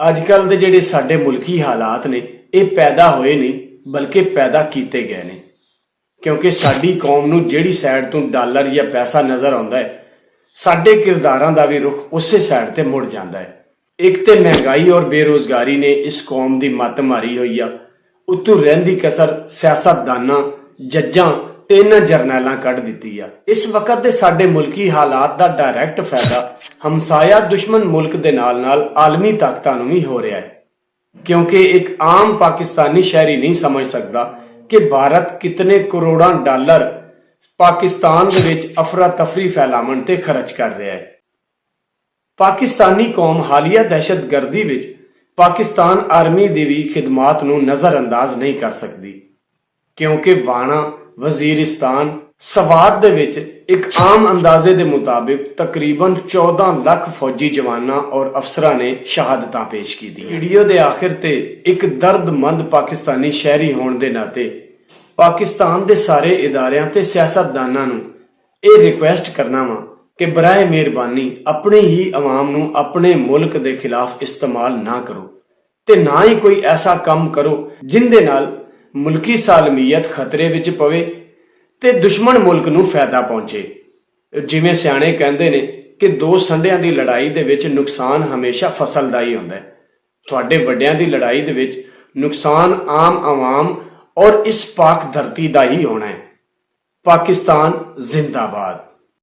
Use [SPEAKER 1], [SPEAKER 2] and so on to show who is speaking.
[SPEAKER 1] अजकल दे जिहड़े साडे मुल्की हालात ने ये पैदा होए नहीं बल्कि पैदा किए गए ने। क्योंकि साडी कौम नूं जिहड़ी साइड तो डॉलर या पैसा नज़र आउंदा है साडे किरदारां दा भी रुख उसे साइड ते मुड़ जांदा है। एक ते महंगाई और बेरोजगारी ने इस कौम दी मत मारी हुई आ, उत्तों रहिंदी कसर सियासतदानां जज्जां ते इन्हां जरनैलां कढ दित्ती आ। इस वक्त दे साडे मुल्की हालात दा डायरैक्ट फायदा हमसाया दुश्मन मुल्क दे नाल नाल आलमी ताकतां नूं भी हो रहा है। क्योंकि एक आम पाकिस्तानी शहरी नहीं समझ सकता कि भारत कितने करोड़ां डॉलर पाकिस्तान दे विच अफरा तफरी फैलावन ते खर्च कर रहा है। पाकिस्तानी कौम हालिया दहशतगर्दी विच पाकिस्तान आर्मी दी भी खिदमात नूं नज़रअंदाज नहीं कर सकती। क्योंकि वाणा वजीरिस्तान सवात दे विच एक आम अंदाजे के मुताबिक तकरीबन 14 लाख फौजी जवाना और अफसरां ने शहादतां पेश की। वीडियो के आखिर ते एक दर्दमंद पाकिस्तानी शहरी होने के नाते पाकिस्तान के सारे इदारियां ते सियासतदानां नूं ये रिक्वेस्ट करना वा कि बराए मेहरबानी अपने ही अवाम नूं अपने मुल्क के खिलाफ इस्तेमाल ना करो ते ना ही कोई ऐसा काम करो जिंदे नाल मुल्की सालमीयत खतरे विच पवे ते दुश्मन मुल्क नूं फायदा पहुंचे। जिवें सियाणे कहंदे ने कि दो संढियां दी लड़ाई दे विच नुकसान हमेशा फसल दा ही हुंदा है। तुहाडे वड्डियां दी लड़ाई दे विच नुकसान आम अवाम और इस पाक धरती दा ही होना है। पाकिस्तान जिंदाबाद।